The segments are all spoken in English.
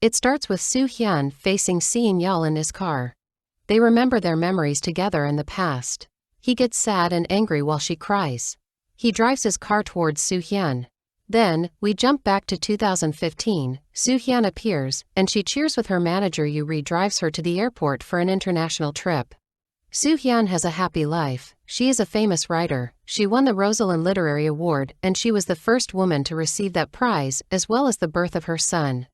It starts with Soo Hyun facing seeing Yeol in his car. They remember their memories together in the past. He gets sad and angry while she cries. He drives his car towards Soo Hyun. Then, we jump back to 2015, Soo Hyun appears, and she cheers with her manager Yuri drives her to the airport for an international trip. Soo Hyun has a happy life. She is a famous writer. She won the Rosalind Literary Award and she was the first woman to receive that prize as well as the birth of her son.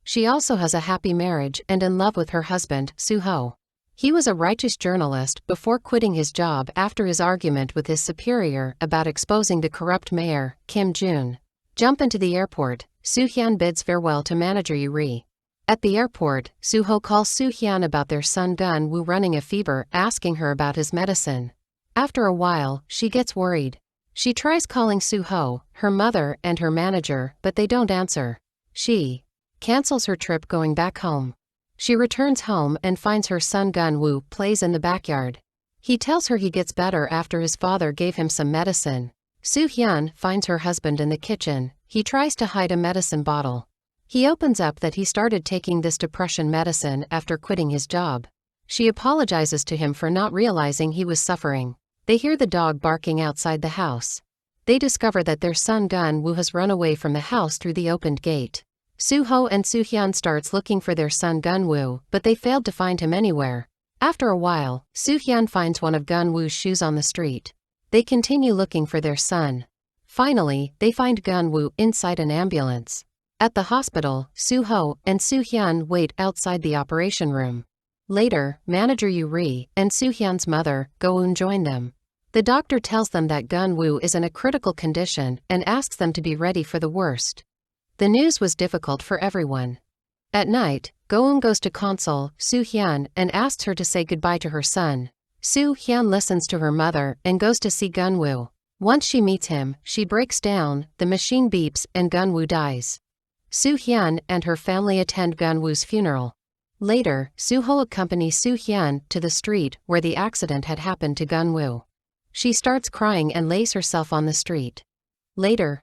She also has a happy marriage and in love with her husband, Soo-ho. He was a righteous journalist before quitting his job after his argument with his superior about exposing the corrupt mayor, Kim Jun. Jump into the airport, Soo Hyun bids farewell to manager Yuri. At the airport, Soo-ho calls Soo Hyun about their son Gun-woo running a fever, asking her about his medicine. After a while, she gets worried. She tries calling Soo-ho, her mother and her manager, but they don't answer. She cancels her trip going back home. She returns home and finds her son Gun-woo plays in the backyard. He tells her he gets better after his father gave him some medicine. Soo Hyun finds her husband in the kitchen. He tries to hide a medicine bottle. He opens up that he started taking this depression medicine after quitting his job. She apologizes to him for not realizing he was suffering. They hear the dog barking outside the house. They discover that their son Gun-woo has run away from the house through the opened gate. Soo-ho and Soo Hyun starts looking for their son Gun-woo, but they failed to find him anywhere. After a while, Soo Hyun finds one of Gun-woo's shoes on the street. They continue looking for their son. Finally, they find Gun-woo inside an ambulance. At the hospital, Soo-ho and Soo Hyun wait outside the operation room. Later, manager Yuri and Soo Hyun's mother, Go-eun, join them. The doctor tells them that Gun-woo is in a critical condition and asks them to be ready for the worst. The news was difficult for everyone. At night, Go-eun goes to console Soo Hyun and asks her to say goodbye to her son. Soo Hyun listens to her mother and goes to see Gun-woo. Once she meets him, she breaks down, the machine beeps and Gun-woo dies. Soo Hyun and her family attend Gun-woo's funeral. Later, Soo-ho accompanies Soo Hyun to the street where the accident had happened to Gun-woo. She starts crying and lays herself on the street. Later,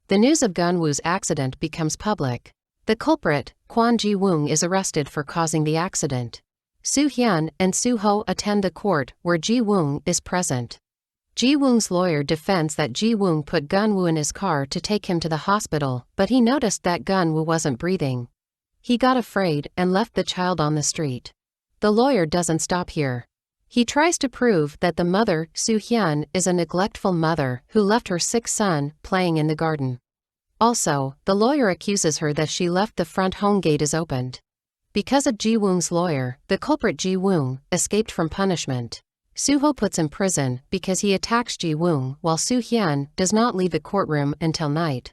the news of Gun-woo's accident becomes public. The culprit, Kwon Ji-woong, is arrested for causing the accident. Soo Hyun and Soo-ho attend the court where Ji-woong is present. Ji-woong's lawyer defends that Ji-woong put Gun-woo in his car to take him to the hospital, but he noticed that Gun-woo wasn't breathing. He got afraid and left the child on the street. The lawyer doesn't stop here. He tries to prove that the mother, Soo Hyun, is a neglectful mother who left her sick son playing in the garden. Also, the lawyer accuses her that she left the front home gate is opened. Because of Ji-woong's lawyer, the culprit Ji-woong escaped from punishment. Soo-ho puts in prison because he attacks Ji-woong while Soo Hyun does not leave the courtroom until night.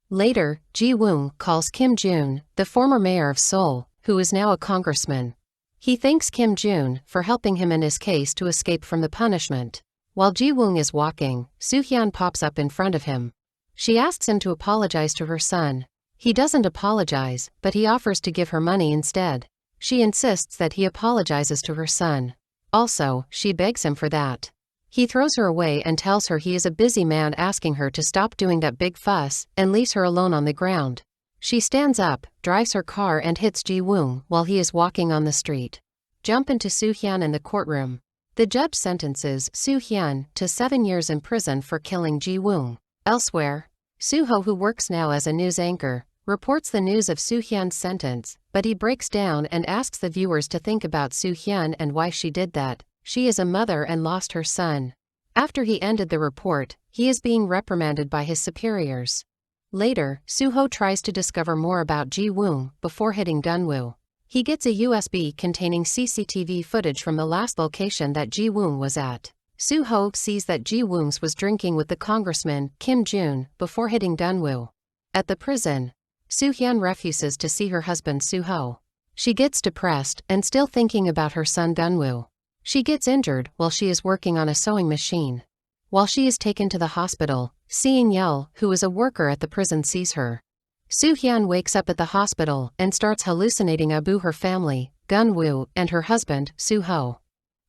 Later, Ji-woong calls Kim Jun, the former mayor of Seoul, who is now a congressman. He thanks Kim Jun for helping him in his case to escape from the punishment. While Ji-woong is walking, Soo Hyun pops up in front of him. She asks him to apologize to her son. He doesn't apologize, but he offers to give her money instead. She insists that he apologizes to her son. Also, she begs him for that. He throws her away and tells her he is a busy man, asking her to stop doing that big fuss, and leaves her alone on the ground. She stands up, drives her car and hits Ji-woong while he is walking on the street. Jump into Soo Hyun in the courtroom. The judge sentences Soo Hyun to 7 years in prison for killing Ji-woong. Elsewhere, Soo-ho, who works now as a news anchor, reports the news of Soo Hyun's sentence, but he breaks down and asks the viewers to think about Soo Hyun and why she did that. She is a mother and lost her son. After he ended the report, he is being reprimanded by his superiors. Later, Soo-ho tries to discover more about Ji-woong before hitting Gun-woo. He gets a USB containing CCTV footage from the last location that Ji-woong was at. Soo-ho sees that Ji-woong was drinking with the congressman, Kim Jun, before hitting Gun-woo. At the prison, Soo Hyun refuses to see her husband Soo-ho. She gets depressed and still thinking about her son Gun-woo. She gets injured while she is working on a sewing machine. While she is taken to the hospital, seeing Yeol, who is a worker at the prison, sees her. Soo Hyun wakes up at the hospital and starts hallucinating about her family, Gun-woo, and her husband, Soo-ho.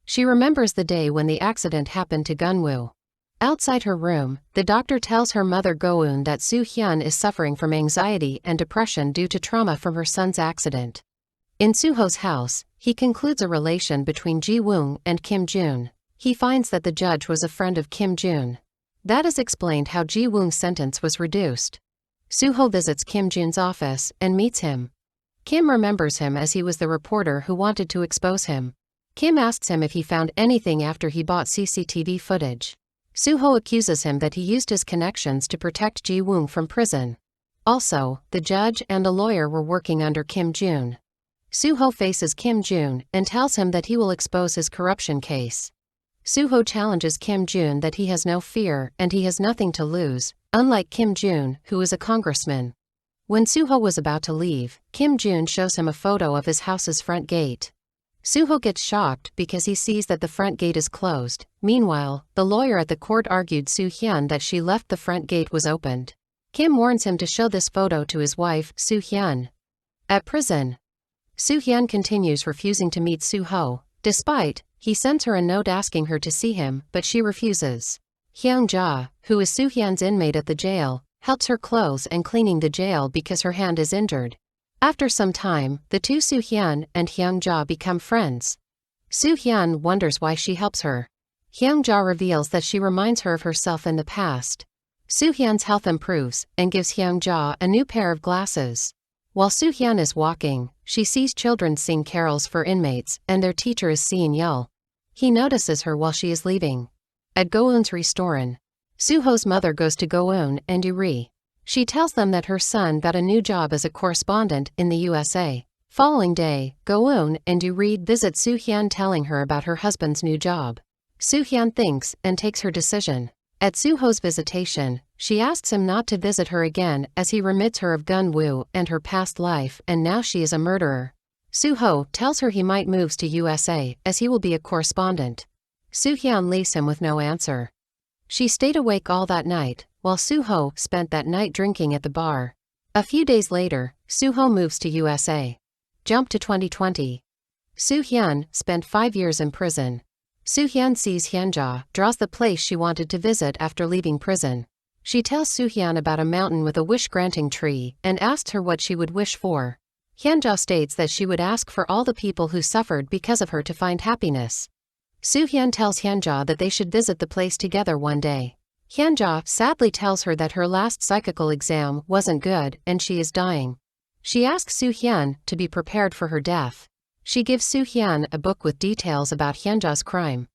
She remembers the day when the accident happened to Gun-woo. Outside her room, the doctor tells her mother Go-eun that Soo-hyun is suffering from anxiety and depression due to trauma from her son's accident. In Soo-ho's house, he concludes a relation between Ji-woong and Kim Jun. He finds that the judge was a friend of Kim Jun. That is explained how Ji-woong's sentence was reduced. Soo-ho visits Kim Jun's office and meets him. Kim remembers him as he was the reporter who wanted to expose him. Kim asks him if he found anything after he bought CCTV footage. Soo-ho accuses him that he used his connections to protect Ji-woong from prison. Also, the judge and a lawyer were working under Kim Jun. Soo-ho faces Kim Jun and tells him that he will expose his corruption case. Soo-ho challenges Kim Jun that he has no fear and he has nothing to lose, unlike Kim Jun, who is a congressman. When Soo-ho was about to leave, Kim Jun shows him a photo of his house's front gate. Soo-ho gets shocked because he sees that the front gate is closed. Meanwhile, the lawyer at the court argued Soo-hyun that she left the front gate was opened. Kim warns him to show this photo to his wife, Soo-hyun. At prison, Soo-hyun continues refusing to meet Soo-ho. Despite, he sends her a note asking her to see him, but she refuses. Hyung-ja, who is Soo-hyun's inmate at the jail, helps her clothes and cleaning the jail because her hand is injured. After some time, the two Soo-hyun and Hyung-ja become friends. Soo-hyun wonders why she helps her. Hyung-ja reveals that she reminds her of herself in the past. Soo-hyun's health improves and gives Hyung-ja a new pair of glasses. While Soo-hyun is walking, she sees children sing carols for inmates and their teacher is Seon-yeol. He notices her while she is leaving. At Go-eun's restaurant, Soo-ho's mother goes to Go-eun and Uri. She tells them that her son got a new job as a correspondent in the USA. Following day, Go-eun and Uri visit Soo-hyun telling her about her husband's new job. Soo-hyun thinks and takes her decision. At Soo-ho's visitation, she asks him not to visit her again as he remits her of Gun-woo and her past life and now she is a murderer. Soo-ho tells her he might move to USA as he will be a correspondent. Soo-hyun leaves him with no answer. She stayed awake all that night, while Soo-ho spent that night drinking at the bar. A few days later, Soo-ho moves to USA. Jump to 2020. Soo-hyun spent 5 years in prison. Soo-hyun sees Hyun-ja draws the place she wanted to visit after leaving prison. She tells Soo-hyun about a mountain with a wish-granting tree and asks her what she would wish for. Hyun-ja states that she would ask for all the people who suffered because of her to find happiness. Soo-hyun tells Hyun-ja that they should visit the place together one day. Hyun-ja sadly tells her that her last psychical exam wasn't good and she is dying. She asks Soo-hyun to be prepared for her death. She gives Soo-hyun a book with details about Hyun-ja's crime.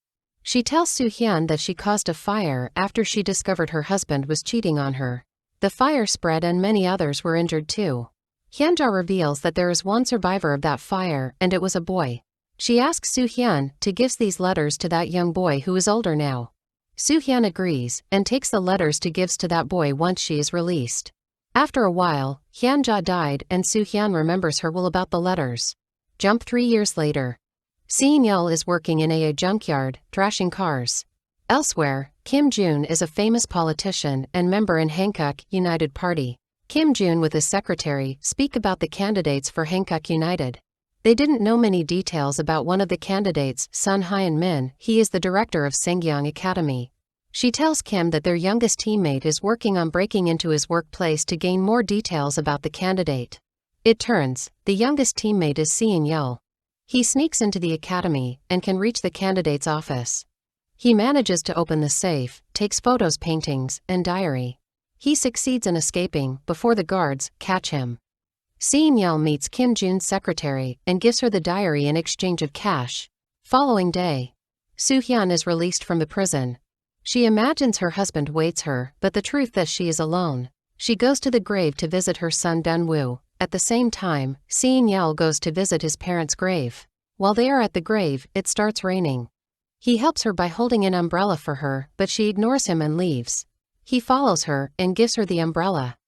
She tells Soo-hyun that she caused a fire after she discovered her husband was cheating on her. The fire spread and many others were injured too. Hyun-ja reveals that there is one survivor of that fire and it was a boy. She asks Soo-hyun to give these letters to that young boy who is older now. Soo-hyun agrees and takes the letters to give to that boy once she is released. After a while, Hyun-ja died and Soo-hyun remembers her will about the letters. Jump 3 years later. Seon-yeol is working in a junkyard, trashing cars. Elsewhere, Kim Jun is a famous politician and member in Hankook United Party. Kim Jun with his secretary speak about the candidates for Hankook United. They didn't know many details about one of the candidates, Sun Hyun-min. He is the director of Sangyeong Academy. She tells Kim that their youngest teammate is working on breaking into his workplace to gain more details about the candidate. It turns, the youngest teammate is Seon-yeol. He sneaks into the academy and can reach the candidate's office. He manages to open the safe, takes photos, paintings, and diary. He succeeds in escaping before the guards catch him. Seon-yeol meets Kim Jun's secretary and gives her the diary in exchange of cash. Following day, Soo-hyun is released from the prison. She imagines her husband waits her, but the truth that she is alone. She goes to the grave to visit her son Dun-woo. At the same time, Seon-yeol goes to visit his parents' grave. While they are at the grave, it starts raining. He helps her by holding an umbrella for her, but she ignores him and leaves. He follows her and gives her the umbrella.